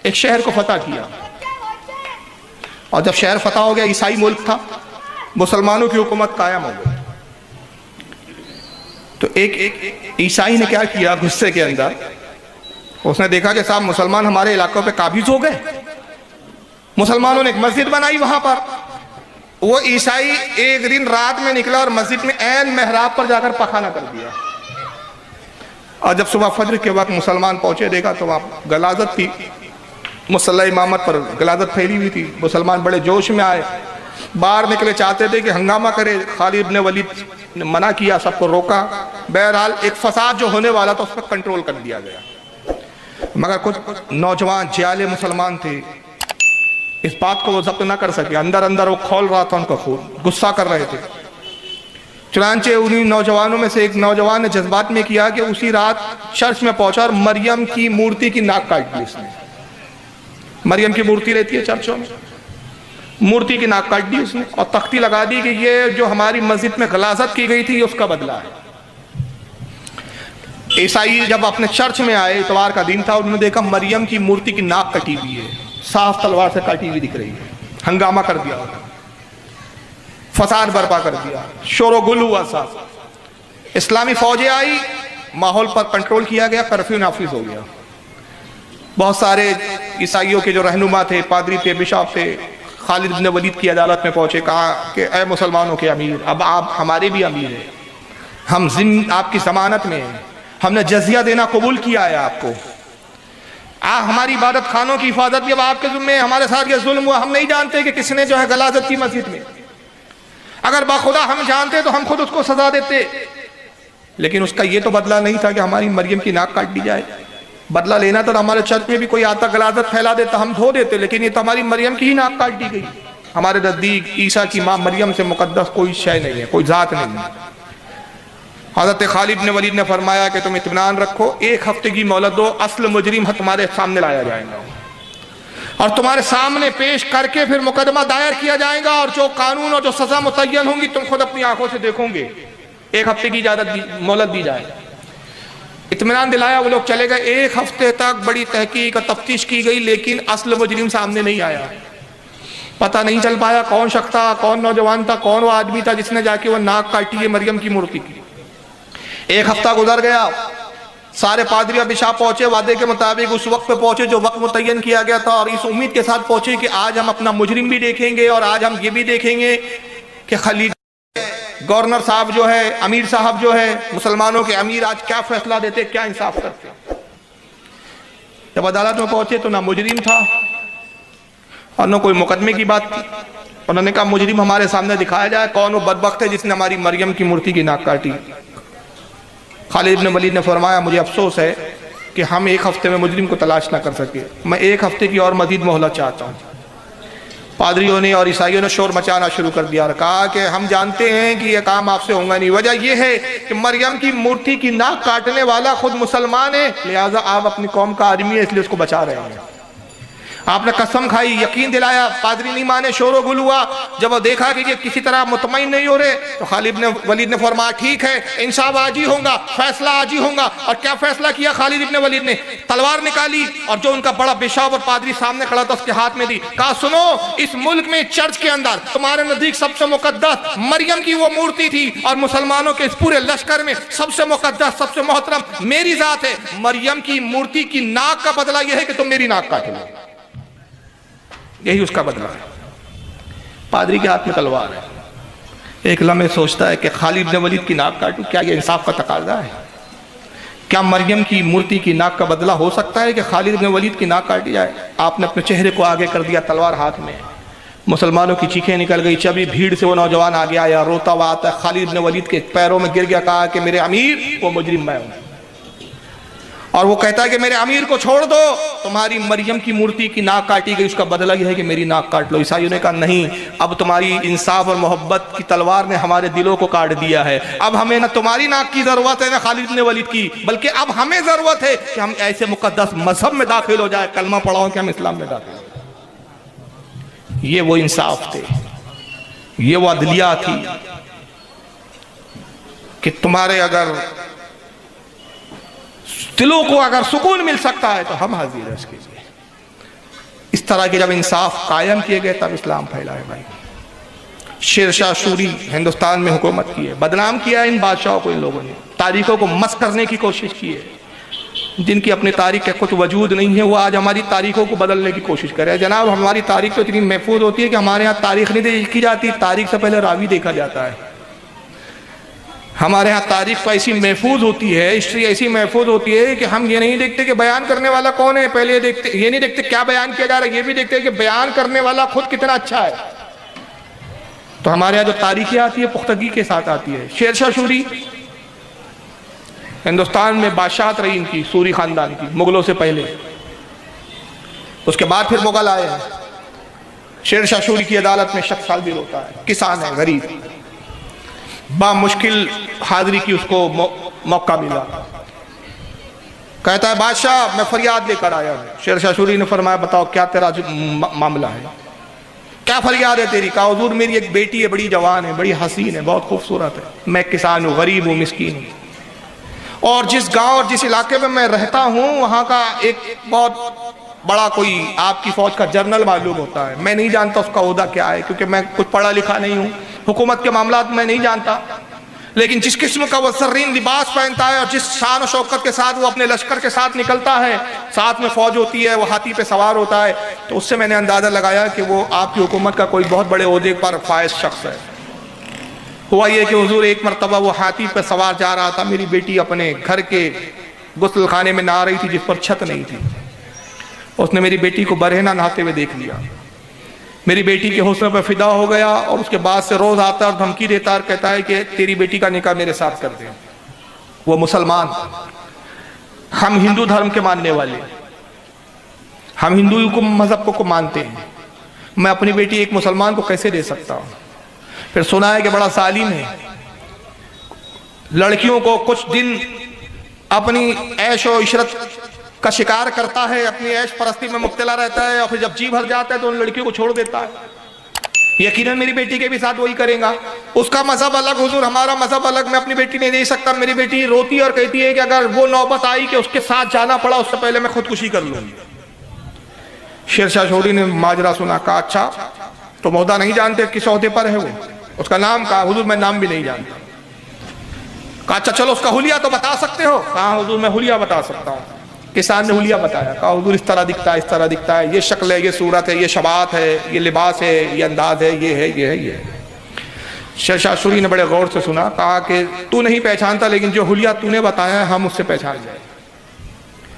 ایک شہر کو فتح کیا، اور جب شہر فتح ہو گیا، عیسائی ملک تھا، مسلمانوں کی حکومت قائم ہو گئی، تو ایک عیسائی نے کیا کیا غصے کے اندر، اس نے دیکھا کہ صاحب مسلمان ہمارے علاقوں پہ قابض ہو گئے، مسلمانوں نے ایک مسجد بنائی وہاں پر، وہ عیسائی ایک دن رات میں نکلا اور مسجد میں عین محراب پر جا کر پخانہ کر دیا، اور جب صبح فجر کے وقت مسلمان پہنچے دیکھا تو وہاں غلاظت تھی، مصلی امامت پر غلاظت پھیلی ہوئی تھی، مسلمان بڑے جوش میں آئے، باہر نکلے چاہتے تھے کہ ہنگامہ کرے، خالد بن ولید نے منع کیا، سب کو روکا، بہرحال ایک فساد جو ہونے والا تھا اس پر کنٹرول کر دیا گیا، مگر کچھ نوجوان جیالے مسلمان تھے، اس بات کو وہ ضبط نہ کر سکے، اندر اندر وہ کھول رہا تھا ان کا خون، غصہ کر رہے تھے، چنانچہ انہی نوجوانوں میں سے ایک نوجوان نے جذبات میں کیا کہ اسی رات چرچ میں پہنچا اور مریم کی مورتی کی ناک کاٹ دی اس نے، مریم کی مورتی رہتی ہے چرچوں میں، مورتی کی ناک کاٹ دی اس نے، اور تختی لگا دی کہ یہ جو ہماری مسجد میں غلاظت کی گئی تھی یہ اس کا بدلہ ہے۔ عیسائی جب اپنے چرچ میں آئے، اتوار کا دن تھا، انہوں نے دیکھا مریم کی مورتی کی ناک کٹی ہوئی ہے، صاف تلوار سے کٹی ہوئی دکھ رہی ہے، ہنگامہ کر دیا، فساد برپا کر دیا، شور و گل ہوا صاحب، اسلامی فوجیں آئی، ماحول پر کنٹرول کیا گیا، کرفیو نافذ ہو گیا، بہت سارے عیسائیوں کے جو رہنما تھے، پادری تھے، بشپ تھے، خالد بن ولید کی عدالت میں پہنچے، کہا کہ اے مسلمانوں کے امیر، اب آپ ہمارے بھی امیر ہیں، ہم آپ کی ضمانت میں ہیں، ہم نے جزیہ دینا قبول کیا ہے آپ کو، ہماری عبادت خانوں کی حفاظت بھی اب آپ کے ذمہ ہے، ہمارے ساتھ یہ ظلم ہوا، ہم نہیں جانتے کہ کس نے جو ہے غلاظت کی مسجد میں، اگر باخدا ہم جانتے تو ہم خود اس کو سزا دیتے، لیکن اس کا یہ تو بدلہ نہیں تھا کہ ہماری مریم کی ناک کاٹ دی جائے، بدلہ لینا تو ہمارے چرچ میں بھی کوئی آتا غلاظت پھیلا دیتا ہم دھو دیتے، لیکن یہ تو ہماری مریم کی ہی ناک کاٹ دی گئی، ہمارے نزدیک عیسیٰ کی ماں مریم سے مقدس کوئی شے نہیں ہے، کوئی ذات نہیں ہے۔ حضرت خالد بن ولید نے فرمایا کہ تم اطمینان رکھو، ایک ہفتے کی مہلت دو، اصل مجرم تمہارے سامنے لایا جائے گا اور تمہارے سامنے پیش کر کے پھر مقدمہ دائر کیا جائے گا، اور جو قانون اور جو سزا متعین ہوں گی تم خود اپنی آنکھوں سے دیکھو گے، ایک ہفتے کی مہلت دی جائے۔ اطمینان دلایا، وہ لوگ چلے گئے، ایک ہفتے تک بڑی تحقیق اور تفتیش کی گئی، لیکن اصل مجرم سامنے نہیں آیا، پتہ نہیں چل پایا کون شخص تھا، کون نوجوان تھا، کون وہ آدمی تھا جس نے جا کے وہ ناک کاٹی ہے مریم کی مورتی کی۔ ایک ہفتہ گزر گیا، سارے پادری اور بشپ پہنچے، وعدے کے مطابق اس وقت پہ پہنچے جو وقت متعین کیا گیا تھا، اور اس امید کے ساتھ پہنچے کہ آج ہم اپنا مجرم بھی دیکھیں گے، اور آج ہم یہ بھی دیکھیں گے کہ خلیج گورنر صاحب جو ہے، امیر صاحب جو ہے، مسلمانوں کے امیر آج کیا فیصلہ دیتے، کیا انصاف کرتے۔ جب عدالت میں پہنچے تو نہ مجرم تھا اور نہ کوئی مقدمے کی بات تھی، انہوں نے کہا مجرم ہمارے سامنے دکھایا جائے، کون وہ بدبخت ہے جس نے ہماری مریم کی مورتی کی ناک کاٹی۔ خالد بن ولید نے فرمایا مجھے افسوس ہے کہ ہم ایک ہفتے میں مجرم کو تلاش نہ کر سکے، میں ایک ہفتے کی اور مزید مہلت چاہتا ہوں۔ پادریوں نے اور عیسائیوں نے شور مچانا شروع کر دیا اور کہا کہ ہم جانتے ہیں کہ یہ کام آپ سے ہوگا نہیں، وجہ یہ ہے کہ مریم کی مورتی کی ناک کاٹنے والا خود مسلمان ہے، لہٰذا آپ اپنی قوم کا آدمی ہے اس لیے اس کو بچا رہے ہیں۔ آپ نے قسم کھائی، یقین دلایا، پادری نہیں مانے، شور و گل ہوا۔ جب وہ دیکھا کہ یہ کسی طرح مطمئن نہیں ہو رہے تو خالد بن ولید نے فرمایا ٹھیک ہے، انصاف آج ہی ہوگا، فیصلہ آج ہی ہوگا۔ اور کیا فیصلہ کیا خالد بن ولید نے؟ تلوار نکالی اور جو ان کا بڑا بشپ اور پادری سامنے کھڑا تھا اس کے ہاتھ میں دی، کہا سنو، اس ملک میں چرچ کے اندر تمہارے نزدیک سب سے مقدس مریم کی وہ مورتی تھی، اور مسلمانوں کے اس پورے لشکر میں سب سے مقدس سب سے محترم میری ذات ہے، مریم کی مورتی کی ناک کا بدلہ یہ ہے کہ تم میری ناک کاٹو، یہی اس کا بدلہ ہے۔ پادری کے ہاتھ میں تلوار ہے، ایک لمحے سوچتا ہے کہ خالد بن ولید کی ناک کاٹوں، کیا یہ انصاف کا تقاضا ہے؟ کیا مریم کی مورتی کی ناک کا بدلہ ہو سکتا ہے کہ خالد بن ولید کی ناک کاٹی جائے؟ آپ نے اپنے چہرے کو آگے کر دیا، تلوار ہاتھ میں، مسلمانوں کی چیخیں نکل گئی، چبی بھیڑ سے وہ نوجوان آگے آیا، روتا ہوا آتا ہے، خالد بن ولید کے پیروں میں گر گیا، کہا کہ میرے امیر، وہ مجرم میں ہوں، اور وہ کہتا ہے کہ میرے امیر کو چھوڑ دو، تمہاری مریم کی مورتی کی ناک کاٹی گئی، اس کا بدلہ یہ ہے کہ میری ناک کاٹ لو۔ عیسائیوں نے کہا نہیں، اب تمہاری انصاف اور محبت کی تلوار نے ہمارے دلوں کو کاٹ دیا ہے، اب ہمیں نہ تمہاری ناک کی ضرورت ہے نہ خالد بن ولید کی، بلکہ اب ہمیں ضرورت ہے کہ ہم ایسے مقدس مذہب میں داخل ہو جائے، کلمہ پڑھاؤ کہ ہم اسلام میں داخل ہو جائے۔ یہ وہ انصاف تھے، یہ وہ عدلیہ تھی کہ تمہارے اگر دلوں کو اگر سکون مل سکتا ہے تو ہم حاضر ہیں اس کے لیے۔ اس طرح کے جب انصاف قائم کیے گئے تب اسلام پھیلا ہے بھائی۔ شیر شاہ سوری ہندوستان میں حکومت کی ہے، بدنام کیا ہے ان بادشاہوں کو، ان لوگوں نے تاریخوں کو مسخ کرنے کی کوشش کی ہے، جن کی اپنی تاریخ کے خود وجود نہیں ہے، وہ آج ہماری تاریخوں کو بدلنے کی کوشش کرے۔ جناب ہماری تاریخ تو اتنی محفوظ ہوتی ہے کہ ہمارے ہاں تاریخ نہیں دیکھی جاتی، تاریخ سے پہلے راوی دیکھا جاتا ہے۔ ہمارے ہاں تاریخ تو ایسی محفوظ ہوتی ہے، ہسٹری ایسی محفوظ ہوتی ہے کہ ہم یہ نہیں دیکھتے کہ بیان کرنے والا کون ہے، پہلے یہ نہیں دیکھتے کیا بیان کیا جا رہا ہے، یہ بھی دیکھتے کہ بیان کرنے والا خود کتنا اچھا ہے۔ تو ہمارے یہاں جو تاریخیں آتی ہے پختگی کے ساتھ آتی ہے۔ شیر شاہ سوری ہندوستان میں بادشاہت رہی ان کی، سوری خاندان کی، مغلوں سے پہلے، اس کے بعد پھر مغل آئے ہیں۔ شیر شاہ سوری کی عدالت میں شخص حاضر ہوتا ہے، کسان ہے، غریب، بامشکل حاضری کی اس کو موقع ملا، کہتا ہے بادشاہ میں فریاد لے کر آیا ہوں۔ شیر شاہ سوری نے فرمایا بتاؤ کیا تیرا معاملہ ہے، کیا فریاد ہے تیری؟ کہا حضور میری ایک بیٹی ہے، بڑی جوان ہے، بڑی حسین ہے، بہت خوبصورت ہے، میں کسان ہوں، غریب ہوں، مسکین ہوں، اور جس گاؤں اور جس علاقے میں میں رہتا ہوں وہاں کا ایک بہت بڑا کوئی آپ کی فوج کا جنرل معلوم ہوتا ہے، میں نہیں جانتا اس کا عہدہ کیا ہے کیونکہ میں کچھ پڑھا لکھا نہیں ہوں، حکومت کے معاملات میں نہیں جانتا، لیکن جس قسم کا وہ زرین لباس پہنتا ہے اور جس شان و شوکت کے ساتھ وہ اپنے لشکر کے ساتھ نکلتا ہے، ساتھ میں فوج ہوتی ہے، وہ ہاتھی پہ سوار ہوتا ہے، تو اس سے میں نے اندازہ لگایا کہ وہ آپ کی حکومت کا کوئی بہت بڑے عہدے پر فائز شخص ہے۔ ہوا یہ کہ حضور ایک مرتبہ وہ ہاتھی پہ سوار جا رہا تھا، میری بیٹی اپنے گھر کے غسل خانے میں نہا رہی تھی جس پر چھت نہیں تھی، اس نے میری بیٹی کو برہنہ نہاتے ہوئے دیکھ لیا، میری بیٹی کے حسن پہ فدا ہو گیا، اور اس کے بعد سے روز آتا اور دھمکی دیتا اور کہتا ہے کہ تیری بیٹی کا نکاح میرے ساتھ کر دیں۔ وہ مسلمان، ہم ہندو دھرم کے ماننے والے، ہم ہندو مذہب کو مانتے ہیں، میں اپنی بیٹی ایک مسلمان کو کیسے دے سکتا ہوں؟ پھر سنا ہے کہ بڑا ظالم ہے، لڑکیوں کو کچھ دن اپنی عیش و عشرت کا شکار کرتا ہے، اپنی عیش پرستی میں مبتلا رہتا ہے، اور پھر جب جی بھر جاتا ہے تو ان لڑکیوں کو چھوڑ دیتا ہے۔ یقیناً میری بیٹی کے بھی ساتھ وہی کرے گا، اس کا مذہب الگ، حضور ہمارا مذہب الگ، میں اپنی بیٹی نہیں دے سکتا۔ میری بیٹی روتی اور کہتی ہے کہ اگر وہ نوبت آئی کہ اس کے ساتھ جانا پڑا اس سے پہلے میں خودکشی کر لوں گی۔ شیر شاہ سوری نے ماجرا سنا، کہا اچھا تم عہدہ نہیں جانتے کس عہدے پر ہے وہ؟ اس کا نام کہا، حضور میں نام بھی نہیں جانتا۔ کہا اچھا چلو اس کا حلیہ تو بتا سکتے ہو؟ کہا حضور میں حلیہ بتا سکتا ہوں۔ کسان نے حلیہ بتایا، کہا حضور اس طرح دکھتا ہے، اس طرح دکھتا ہے، یہ شکل ہے، یہ صورت ہے، یہ شباہت ہے، یہ لباس ہے، یہ انداز ہے، یہ ہے، یہ ہے، یہ ہے۔ شیر شاہ سوری نے بڑے غور سے سنا، کہا کہ تو نہیں پہچانتا لیکن جو حلیہ تو نے بتایا ہے ہم اس سے پہچان جائیں۔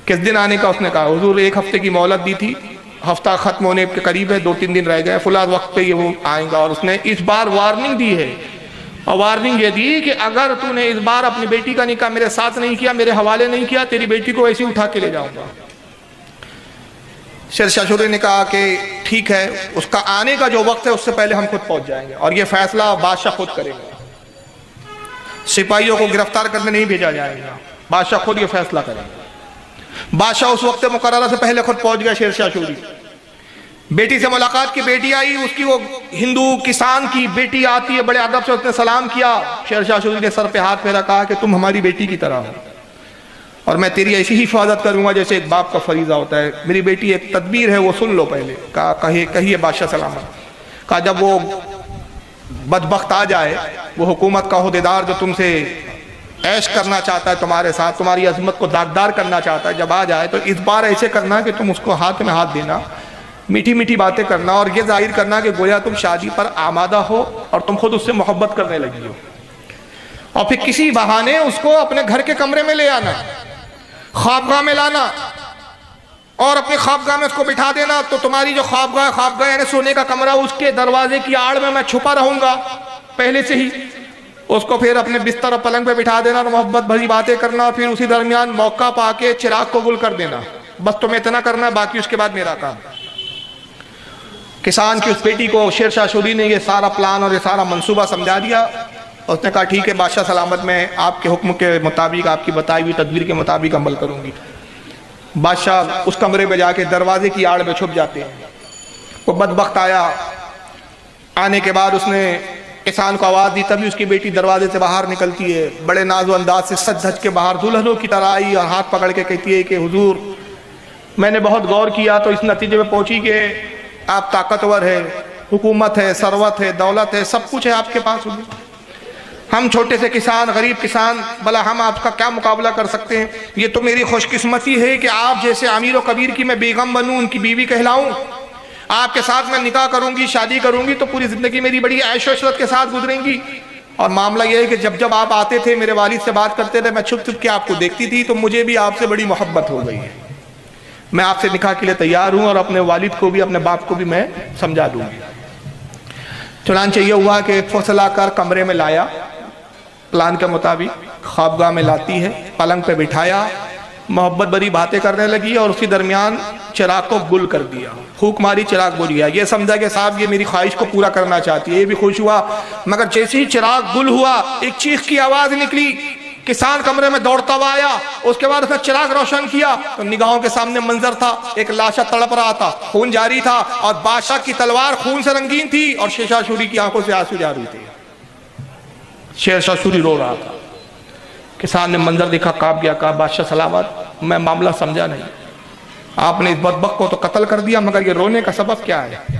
کس دن آنے کا اس نے کہا؟ حضور ایک ہفتے کی مہلت دی تھی، ہفتہ ختم ہونے کے قریب ہے، 2-3 دن رہ گئے، فلاں وقت پہ یہ وہ آئیں گا، اور اس نے اس بار وارننگ دی ہے، اور وارننگ یہ دی کہ اگر تو نے اس بار اپنی بیٹی کا نکاح میرے ساتھ نہیں کیا، میرے حوالے نہیں کیا، تیری بیٹی کو ایسے اٹھا کے لے جاؤں گا۔ شیر شاہ سوری نے کہا کہ ٹھیک ہے، اس کا آنے کا جو وقت ہے اس سے پہلے ہم خود پہنچ جائیں گے، اور یہ فیصلہ بادشاہ خود کرے گا، سپاہیوں کو گرفتار کرنے نہیں بھیجا جائے گا، بادشاہ خود یہ فیصلہ کرے گا۔ بادشاہ اس وقت مقررہ سے پہلے خود پہنچ گیا۔ شیر شاہ سوری بیٹی سے ملاقات کی، بیٹی آئی، اس کی وہ ہندو کسان کی بیٹی آتی ہے، بڑے ادب سے اس نے سلام کیا۔ شیر شاہ سوری نے سر پہ ہاتھ پھیرا، کہا کہ تم ہماری بیٹی کی طرح ہو، اور میں تیری ایسی ہی حفاظت کروں گا جیسے ایک باپ کا فریضہ ہوتا ہے۔ میری بیٹی ایک تدبیر ہے وہ سن لو پہلے۔ کہا کہیے بادشاہ سلامت۔ کہا جب وہ بدبخت آ جائے، وہ حکومت کا عہدیدار جو تم سے عیش کرنا چاہتا ہے تمہارے ساتھ، تمہاری عظمت کو داغدار کرنا چاہتا ہے، جب آ جائے تو اس بار ایسے کرنا کہ تم اس کو ہاتھ میں ہاتھ دینا، میٹھی میٹھی باتیں کرنا، اور یہ ظاہر کرنا کہ گویا تم شادی پر آمادہ ہو اور تم خود اس سے محبت کرنے لگی ہو، اور پھر کسی بہانے اس کو اپنے گھر کے کمرے میں لے آنا، خوابگاہ میں لانا، اور اپنی خوابگاہ میں اس کو بٹھا دینا۔ تو تمہاری جو خوابگاہ یعنی سونے کا کمرہ، اس کے دروازے کی آڑ میں چھپا رہوں گا پہلے سے ہی، اس کو پھر اپنے بستر اور پلنگ پہ بٹھا دینا اور محبت بھری باتیں کرنا، پھر اسی درمیان موقع پا کے چراغ کو گل کر دینا۔ بس تمہیں اتنا کرنا، باقی اس کے بعد میرا کام۔ کسان کی اس بیٹی کو شیر شاہ سوری نے یہ سارا پلان اور یہ سارا منصوبہ سمجھا دیا۔ اس نے کہا ٹھیک ہے بادشاہ سلامت، میں آپ کے حکم کے مطابق، آپ کی بتائی ہوئی تدبیر کے مطابق عمل کروں گی۔ بادشاہ اس کمرے میں جا کے دروازے کی آڑ میں چھپ جاتے ہیں۔ وہ بدبخت آیا، آنے کے بعد اس نے کسان کو آواز دی، تبھی اس کی بیٹی دروازے سے باہر نکلتی ہے، بڑے ناز و انداز سے سج دھج کے باہر دلہنوں کی طرح آئی، اور ہاتھ پکڑ کے کہتی ہے کہ حضور میں نے بہت غور کیا تو اس نتیجے میں پہنچی کہ آپ طاقتور ہے، حکومت ہے، ثروت ہے، دولت ہے، سب کچھ ہے آپ کے پاس۔ ہم چھوٹے سے کسان، غریب کسان، بھلا ہم آپ کا کیا مقابلہ کر سکتے ہیں؟ یہ تو میری خوش قسمتی ہے کہ آپ جیسے امیر و کبیر کی میں بیگم بنوں، ان کی بیوی کہلاؤں، آپ کے ساتھ میں نکاح کروں گی، شادی کروں گی تو پوری زندگی میری بڑی عیش و عشرت کے ساتھ گزریں گی۔ اور معاملہ یہ ہے کہ جب آپ آتے تھے، میرے والد سے بات کرتے تھے، میں چھپ چھپ کے آپ کو دیکھتی تھی، تو مجھے بھی آپ سے بڑی محبت ہو گئی ہے۔ میں آپ سے نکاح کے لیے تیار ہوں، اور اپنے والد کو بھی، اپنے باپ کو بھی میں سمجھا دوں گی۔ چنانچہ یہ ہوا کہ فصل لا کر کمرے میں لایا، پلان کے مطابق خوابگاہ میں لاتی ہے، پلنگ پہ بٹھایا، محبت بری باتیں کرنے لگی، اور اسی درمیان چراغ کو گل کر دیا، پھونک ماری، چراغ بجھ گیا۔ یہ سمجھا کہ صاحب یہ میری خواہش کو پورا کرنا چاہتی ہے، یہ بھی خوش ہوا۔ مگر جیسے ہی چراغ گل ہوا، ایک چیخ کی آواز نکلی، کسان کمرے میں دوڑتا ہوا آیا، اس کے بعد اس نے چراغ روشن کیا تو نگاہوں کے سامنے منظر تھا، ایک لاشا تڑپ رہا تھا، خون جاری تھا، اور بادشاہ کی تلوار خون سے رنگین تھی، اور شیرشاہ سوری کی آنکھوں سے آنسو جاری تھے۔ شیرشاہ سوری رو رہا تھا۔ کسان نے منظر دیکھا، کانپ گیا، کہا بادشاہ سلامت، میں معاملہ سمجھا نہیں، آپ نے اس بدبخت کو تو قتل کر دیا، مگر یہ رونے کا سبب کیا ہے؟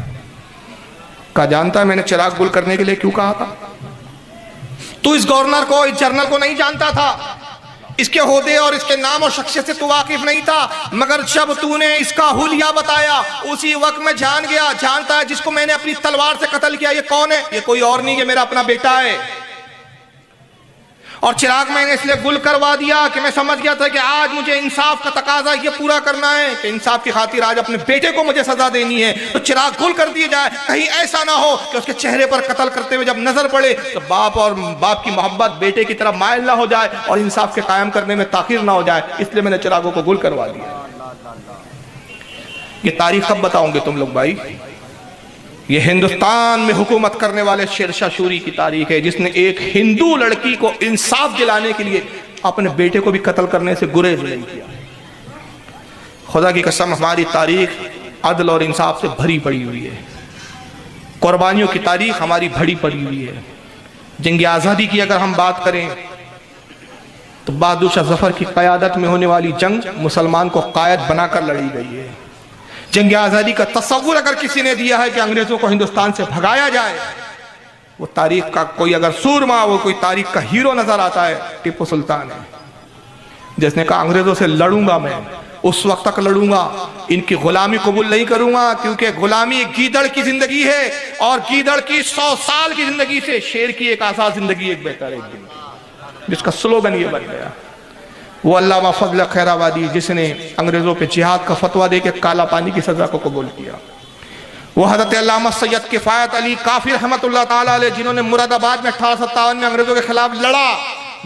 کہا جانتا ہے میں نے چراغ گل کرنے کے لیے کیوں کہا تھا؟ تو اس گورنر کو، اس جرنل کو نہیں جانتا تھا، اس کے عہدے اور اس کے نام اور شخصیت سے تو واقف نہیں تھا، مگر جب تو نے اس کا حلیہ بتایا، اسی وقت میں جان گیا، جانتا ہے جس کو میں نے اپنی تلوار سے قتل کیا یہ کون ہے؟ یہ کوئی اور نہیں، یہ میرا اپنا بیٹا ہے۔ اور چراغ میں نے اس لیے گل کروا دیا کہ میں سمجھ گیا تھا کہ آج مجھے انصاف کا تقاضا یہ پورا کرنا ہے کہ انصاف کی خاطر آج اپنے بیٹے کو مجھے سزا دینی ہے، تو چراغ گل کر دیے جائے، کہیں ایسا نہ ہو کہ اس کے چہرے پر قتل کرتے ہوئے جب نظر پڑے تو باپ اور باپ کی محبت بیٹے کی طرف مائل نہ ہو جائے اور انصاف کے قائم کرنے میں تاخیر نہ ہو جائے، اس لیے میں نے چراغوں کو گل کروا دیا۔ یہ تاریخ کب بتاؤں گے تم لوگ بھائی؟ یہ ہندوستان میں حکومت کرنے والے شیرشاہ سوری کی تاریخ ہے، جس نے ایک ہندو لڑکی کو انصاف دلانے کے لیے اپنے بیٹے کو بھی قتل کرنے سے گریز نہیں کیا۔ خدا کی قسم ہماری تاریخ عدل اور انصاف سے بھری پڑی ہوئی ہے، قربانیوں کی تاریخ ہماری بھری پڑی ہوئی ہے۔ جنگ آزادی کی اگر ہم بات کریں تو بہادر شاہ ظفر کی قیادت میں ہونے والی جنگ مسلمان کو قائد بنا کر لڑی گئی ہے۔ جنگ آزادی کا تصور اگر کسی نے دیا ہے کہ انگریزوں کو ہندوستان سے بھگایا جائے، وہ تاریخ کا کوئی اگر سورما، وہ کوئی تاریخ کا ہیرو نظر آتا ہے، ٹیپو سلطان ہے، جس نے کہا انگریزوں سے لڑوں گا، میں اس وقت تک لڑوں گا، ان کی غلامی قبول نہیں کروں گا، کیونکہ غلامی ایک گیدڑ کی زندگی ہے، اور گیدڑ کی 100 سال کی زندگی سے شیر کی ایک آزاد زندگی ایک بہتر ہے، جس کا سلوگن یہ بن گیا۔ وہ علامہ فضل خیر آبادی جس نے انگریزوں پہ جہاد کا فتویٰ دے کے کالا پانی کی سزا کو قبول کیا، وہ حضرت علامہ سید کفایت علی کافی رحمت اللہ تعالیٰ علیہ جنہوں نے مراد آباد میں 1857 میں انگریزوں کے خلاف لڑا،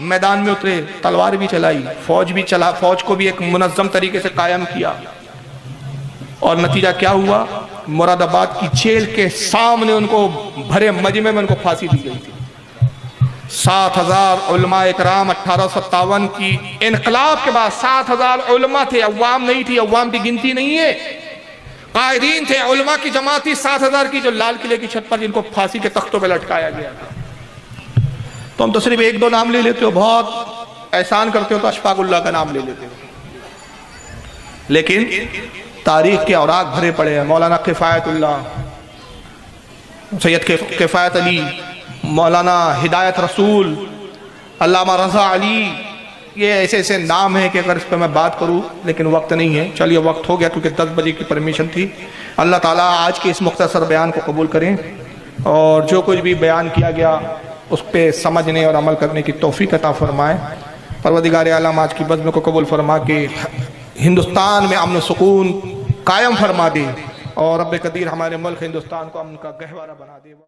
میدان میں اترے، تلوار بھی چلائی، فوج کو بھی ایک منظم طریقے سے قائم کیا، اور نتیجہ کیا ہوا؟ مراد آباد کی جیل کے سامنے ان کو بھرے مجمع میں ان کو پھانسی دی گئی تھی۔ 7000 علماء اکرام 1857 کی انقلاب کے بعد 7000 علماء تھے، عوام نہیں تھی، عوام کی گنتی نہیں ہے، قائدین تھے، علماء کی جماعت تھی 7000 کی، جو لال قلعے کی چھت پر جن کو پھانسی کے تختوں پہ لٹکایا گیا تھا۔ تو ہم تو صرف ایک دو نام لے لیتے ہو، بہت احسان کرتے ہو تو اشفاق اللہ کا نام لے لیتے ہو، لیکن تاریخ کے اوراق بھرے پڑے ہیں۔ مولانا کفایت اللہ، سید کفایت علی، مولانا ہدایت رسول، علامہ رضا علی، یہ ایسے ایسے نام ہیں کہ اگر اس پہ میں بات کروں لیکن وقت نہیں ہے۔ چلیے وقت ہو گیا کیونکہ 10 بجے کی پرمیشن تھی۔ اللہ تعالیٰ آج کے اس مختصر بیان کو قبول کریں، اور جو کچھ بھی بیان کیا گیا اس پہ سمجھنے اور عمل کرنے کی توفیق عطا فرمائے۔ پروردگار عالم آج کی بزم کو قبول فرما کے ہندوستان میں امن و سکون قائم فرما دے، اور رب قدیر ہمارے ملک ہندوستان کو امن کا گہوارہ بنا دے۔